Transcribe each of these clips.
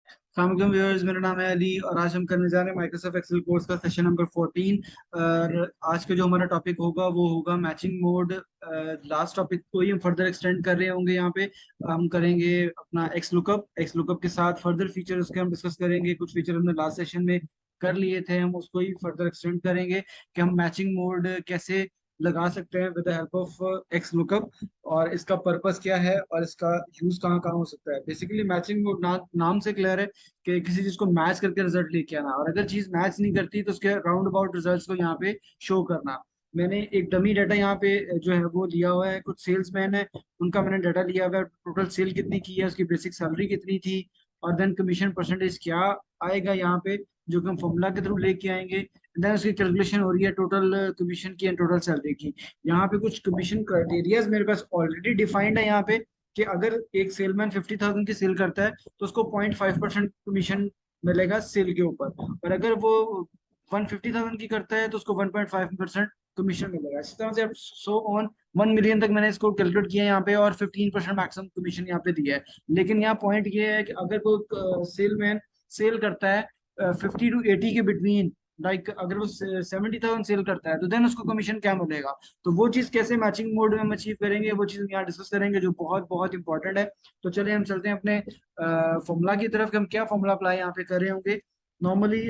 अस्सलाम व्यूअर्स, मेरा नाम है अली और आज हम करने जा रहे हैं माइक्रोसॉफ्ट एक्सेल कोर्स का सेशन नंबर 14। और आज का जो हमारा टॉपिक होगा वो होगा मैचिंग मोड। लास्ट टॉपिक को ही हम फर्दर एक्सटेंड कर रहे होंगे। यहाँ पे हम करेंगे अपना एक्स लुकअप के साथ फर्दर फीचर उसके हम डिस्कस करेंगे। कुछ फीचर हमने लास्ट सेशन में कर लिए थे, हम उसको ही फर्दर एक्सटेंड करेंगे कि हम मैचिंग मोड कैसे लगा सकते हैं with the help of x lookup, और इसका पर्पस क्या है और इसका यूज कहाँ कहाँ हो सकता है। बेसिकली मैचिंग मोड नाम से क्लियर है कि किसी चीज को मैच करके रिजल्ट लेके आना, और अगर चीज मैच नहीं करती तो उसके राउंड अबाउट रिजल्ट्स को यहाँ पे शो करना। मैंने एक डमी डाटा यहाँ पे जो है वो लिया हुआ है। कुछ सेल्समैन है, उनका मैंने डाटा लिया हुआ है। टोटल सेल कितनी की है, उसकी बेसिक सैलरी कितनी थी, और देन कमीशन परसेंटेज क्या आएगा यहाँ पे, जो कि हम फॉर्मूला के थ्रू लेके आएंगे। देन उसकी कैलकुलेशन हो रही है टोटल कमीशन की एंड टोटल सैलरी की। यहाँ पे कुछ कमीशन क्राइटेरियाज मेरे पास ऑलरेडी डिफाइंड है यहाँ पे, कि अगर एक सेलमैन 50,000 की सेल करता है तो उसको 0.5% कमीशन मिलेगा सेल के ऊपर, और अगर वो 150,000 की करता है तो उसको 1.5% कमीशन मिलेगा। इसी तरह से सो ऑन 1 मिलियन तक मैंने इसको कैलकुलेट किया है यहाँ पे, और 15% मैक्सिमम कमीशन यहाँ पे दिया है। लेकिन यहाँ पॉइंट ये है कि अगर कोई सेलमैन सेल करता है 50 to 80 के बिटवीन, लाइक अगर वो 70,000 सेल करता है तो देन उसको कमीशन क्या मिलेगा। तो वो चीज़ कैसे मैचिंग मोड में हम अचीव करेंगे, वो चीज़ यहाँ डिस्कस करेंगे, जो बहुत बहुत इंपॉर्टेंट है। तो चलिए हम चलते हैं अपने फॉर्मूला की तरफ कि हम क्या फॉर्मूला अप्लाई यहाँ पे कर रहे होंगे। नॉर्मली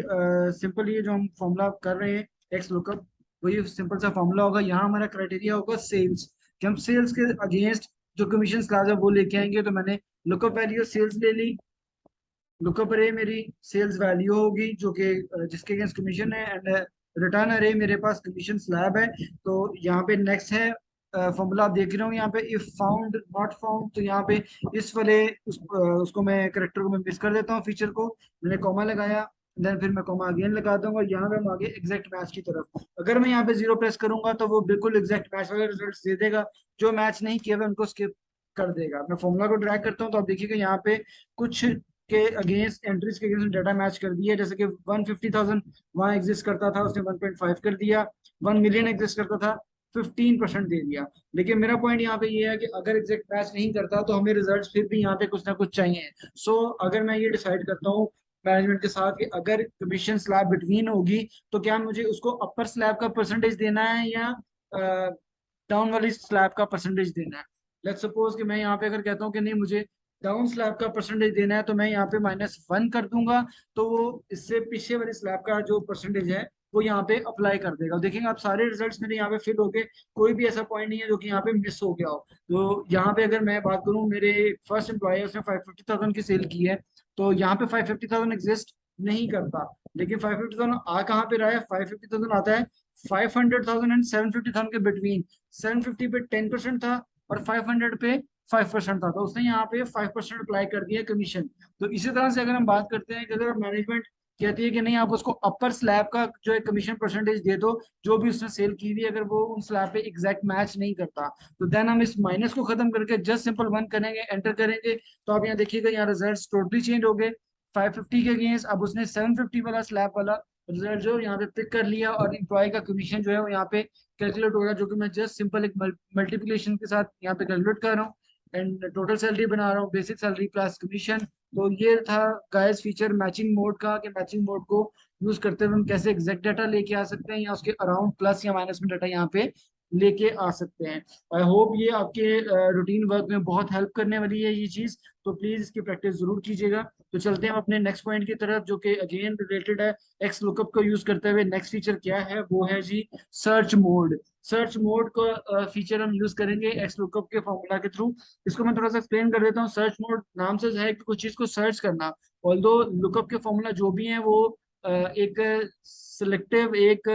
सिंपल ये जो हम फॉर्मूला कर रहे हैं एक्स लुकअप, वही सिंपल सा फॉर्मूला होगा। यहाँ हमारा क्राइटेरिया होगा सेल्स, कि हम सेल्स के अगेंस्ट जो कमीशन क्लास है वो लेके आएंगे। तो मैंने लुकअप वैल्यू सेल्स ले ली। लुकअप अरे मेरी सेल्स वैल्यू होगी जो कि जिसके अगेंस्ट कमीशन है, एंड रिटर्न अरे मेरे पास कमीशन स्लैब है। तो यहाँ पे नेक्स्ट है फॉर्मूला, आप देख रहे हो यहाँ पे इफ फाउंड नॉट फाउंड। तो यहाँ पे इस वाले उसको मैं करेक्टर को मैं मिस कर देता हूँ, फीचर को मैंने कॉमा लगाया, देन फिर मैं कॉमा अगेन लगा दूंगा। यहाँ पे हम आगे एग्जैक्ट मैच की तरफ, अगर मैं यहाँ पे जीरो प्रेस करूंगा तो वो बिल्कुल एग्जैक्ट मैच वाले रिजल्ट दे देगा। जो मैच नहीं किया हुआ उनको स्किप कर देगा। मैं फॉर्मूला को ड्रैग करता हूँ तो आप देखिएगा यहाँ पे कुछ के अगेंस्ट एंट्रीज के अगेंस्ट डाटा मैच कर दिया। जैसे कि 150,000 वहां एग्जिस्ट करता था, उसने 1.5 कर दिया। 1 मिलियन एग्जिस्ट करता था, 15% दे दिया। लेकिन मेरा पॉइंट यहाँ पे ये है कि अगर एग्जैक्ट मैच नहीं करता तो हमें रिजल्ट्स फिर भी यहाँ पे कुछ ना कुछ चाहिए। सो अगर मैं ये डिसाइड करता हूँ मैनेजमेंट के साथ कि अगर कमीशन स्लैब बिटवीन होगी तो क्या मुझे उसको अपर स्लैब का परसेंटेज देना है या डाउन वाली स्लैब का परसेंटेज देना है। लेट्स सपोज कि मैं यहाँ पे अगर कहता हूँ कि नहीं, मुझे डाउन स्लैब का परसेंटेज देना है, तो मैं यहाँ पे -1 कर दूंगा। तो वो इससे पीछे वाली स्लैब का जो परसेंटेज है वो यहाँ पे अप्लाई कर देगा। देखेंगे आप सारे रिजल्ट्स मेरे यहाँ पे फिल हो गए, कोई भी ऐसा पॉइंट नहीं है जो कि यहाँ पे मिस हो गया हो। तो यहाँ पे अगर मैं बात करूँ, मेरे फर्स्ट एम्प्लॉय उसने 550,000 की सेल की है, तो यहाँ पे 550,000 एग्जिस्ट नहीं करता। लेकिन 550,000 आ कहाँ पे रहा है, 550,000 आता है 500,000 एंड 750,000 के बिटवीन। 750 पे 10% था और 500 पे 5% था, तो उसने यहाँ पे 5% अप्लाई कर दिया कमीशन। तो इसी तरह से अगर हम बात करते हैं कि अगर मैनेजमेंट कहती है कि नहीं, आप उसको अपर स्लैब का जो है कमीशन परसेंटेज दे दो, जो भी उसने सेल की हुई है, अगर वो उन स्लैब पे एग्जैक्ट मैच नहीं करता, तो देन हम इस माइनस को खत्म करके जस्ट सिंपल 1 करेंगे, एंटर करेंगे। तो आप यहाँ देखिएगा, यहाँ रिजल्ट टोटली चेंज हो गए। 550 के अगेंस्ट अब उसने 750 वाला स्लैब वाला रिजल्ट जो यहाँ पे पिक कर लिया, और इम्प्लॉय का कमीशन जो है वो यहाँ पे कैलकुलेट हो रहा है, जो कि मैं जस्ट सिंपल एक मल्टीप्लिकेशन के साथ यहाँ पे कैलकुलेट कर रहा हूँ, एंड टोटल सैलरी बना रहा हूँ, बेसिक सैलरी प्लस कमीशन। तो ये था गाइस फीचर मैचिंग मोड का, कि मैचिंग मोड को यूज करते हुए हम कैसे एग्जैक्ट डाटा लेके आ सकते हैं, या उसके अराउंड प्लस या माइनस में डाटा यहाँ पे लेके आ सकते हैं। आई होप ये आपके रूटीन वर्क में बहुत हेल्प करने वाली है ये चीज। तो प्लीज इसकी प्रैक्टिस जरूर कीजिएगा। तो चलते हैं हम अपने नेक्स्ट पॉइंट की तरफ, जो कि अगेन रिलेटेड है एक्स लुकअप को यूज करते हुए। नेक्स्ट फीचर क्या है, वो है जी सर्च मोड। सर्च मोड का फीचर हम यूज करेंगे एक्स लुकअप के फॉर्मूला के थ्रू। इसको मैं थोड़ा सा एक्सप्लेन कर देता हूँ। सर्च मोड नाम से है कि कुछ चीज को सर्च करना। ऑल्दो लुकअप के फॉर्मूला जो भी हैं वो एक सिलेक्टिव एक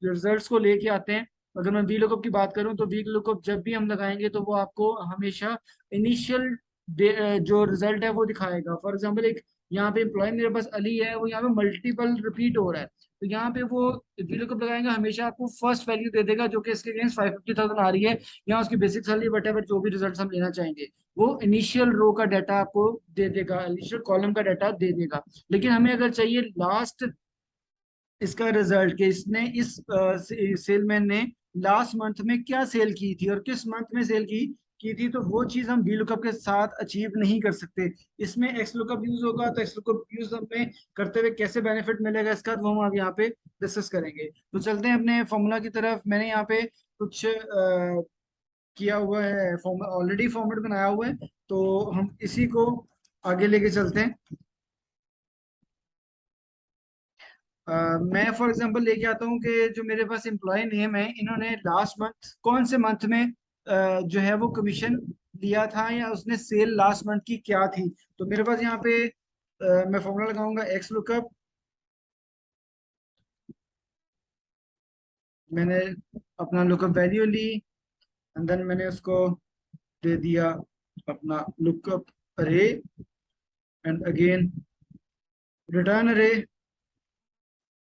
रिजल्ट्स को लेके आते हैं। अगर मैं वी लुकअप की बात करूं तो वी लुकअप जब भी हम लगाएंगे तो वो आपको हमेशा इनिशियल जो रिजल्ट है वो दिखाएगा। फॉर एग्जांपल, एक यहाँ पे एम्प्लॉय मेरे पास अली है, वो यहाँ पे मल्टीपल रिपीट हो रहा है, तो यहाँ पे वो वी लुकअप लगाएंगे, हमेशा आपको फर्स्ट वैल्यू दे देगा जो कि इसके अगेंस्ट 550,000 आ रही है, या उसकी बेसिक सैलरी वट जो भी रिजल्ट हम लेना चाहेंगे, वो इनिशियल रो का डाटा आपको दे देगा, इनिशियल कॉलम का डाटा दे देगा। लेकिन हमें अगर चाहिए लास्ट इसका रिजल्ट, कि इसने इस सेलमैन ने लास्ट मंथ में क्या सेल की थी और किस मंथ में सेल की, की थी, तो वो चीज हम वी लुकअप के साथ अचीव नहीं कर सकते। इसमें एक्स लुकअप यूज होगा, तो एक्स लुकअप यूज हमें करते हुए कैसे बेनिफिट मिलेगा इसका, तो वो हम अब यहाँ पे डिस्कस करेंगे। तो चलते हैं अपने फॉर्मूला की तरफ। मैंने यहाँ पे कुछ किया हुआ है, ऑलरेडी फॉर्मेट बनाया हुआ है, तो हम इसी को आगे लेके चलते हैं। मैं फॉर एग्जांपल लेके आता हूँ कि जो मेरे पास एम्प्लॉय नेम है, इन्होंने लास्ट मंथ कौन से मंथ में जो है वो कमीशन लिया था, या उसने सेल लास्ट मंथ की क्या थी। तो मेरे पास यहाँ पे मैं फॉर्मूला लगाऊंगा एक्स लुकअप। मैंने अपना लुकअप वैल्यू ली, एंड देन मैंने उसको दे दिया अपना लुकअप अरे, एंड अगेन रिटर्न अरे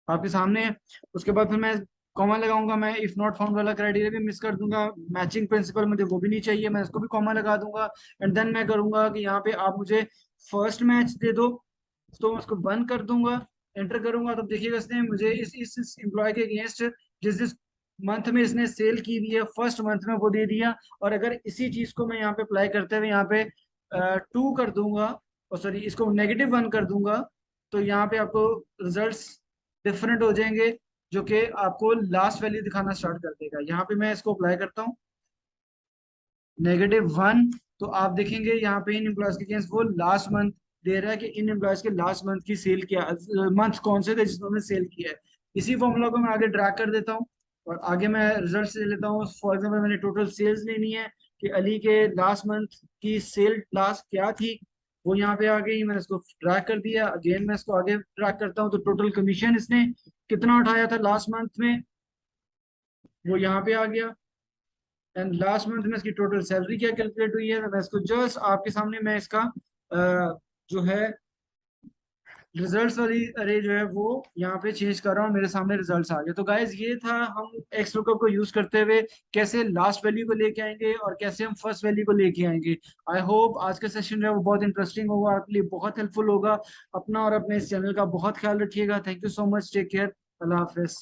आपके सामने है। उसके बाद फिर मैं कॉमा लगाऊंगा। मैं इफ नॉट फाउंड वाला क्राइटेरिया भी मिस कर दूंगा, मैचिंग प्रिंसिपल मुझे वो भी नहीं चाहिए, मैं इसको भी कॉमा लगा दूंगा। एंड देन मैं करूंगा कि यहाँ पे आप मुझे फर्स्ट मैच दे दो, तो मैं उसको बंद कर दूंगा, एंटर करूंगा। तो देखिएगा इसने मुझे इस एम्प्लॉय के अगेंस्ट जिस जिस मंथ में इसने सेल की हुई है फर्स्ट मंथ में, वो दे दिया। और अगर इसी चीज को मैं यहाँ पे अप्लाई करते हुए यहाँ पे 2 कर दूंगा, और सॉरी इसको -1 कर दूंगा, तो यहाँ पे आपको रिजल्ट्स डिफरेंट हो जाएंगे, जो कि आपको लास्ट वैल्यू दिखाना स्टार्ट कर देगा। यहाँ पे मैं इसको अप्लाई करता हूँ -1। तो आप देखेंगे यहाँ पे इन एम्प्लॉयज के अगेंस्ट वो लास्ट मंथ दे रहा है कि इन एम्प्लॉयज के लास्ट मंथ की सेल क्या, मंथ कौन से थे जिसमें सेल किया है। इसी फॉर्मूला को मैं आगे ड्रैग कर देता हूँ और आगे मैं रिजल्ट ले लेता हूँ। फॉर एग्जाम्पल मैंने टोटल सेल्स लेनी है कि अली के लास्ट मंथ की सेल लास्ट क्या थी, वो यहाँ पे आ गई। मैंने इसको ड्रैग कर दिया, अगेन मैं इसको आगे ड्रैग करता हूँ, तो टोटल कमीशन इसने कितना उठाया था लास्ट मंथ में, वो यहाँ पे आ गया। एंड लास्ट मंथ में इसकी टोटल सैलरी क्या कैलकुलेट हुई है, तो मैं इसको जस्ट आपके सामने मैं इसका जो है रिजल्ट्स वाली अरे जो है वो यहाँ पे चेंज कर रहा हूँ, मेरे सामने रिजल्ट्स आ गए। तो गाइज ये था हम एक्स लुकअप को यूज करते हुए कैसे लास्ट वैल्यू को लेके आएंगे और कैसे हम फर्स्ट वैल्यू को लेके आएंगे। आई होप आज का सेशन जो है वो बहुत इंटरेस्टिंग होगा, आपके लिए बहुत हेल्पफुल होगा। अपना और अपने इस चैनल का बहुत ख्याल रखिएगा। Thank you so much, take care, अल्लाह हाफिज।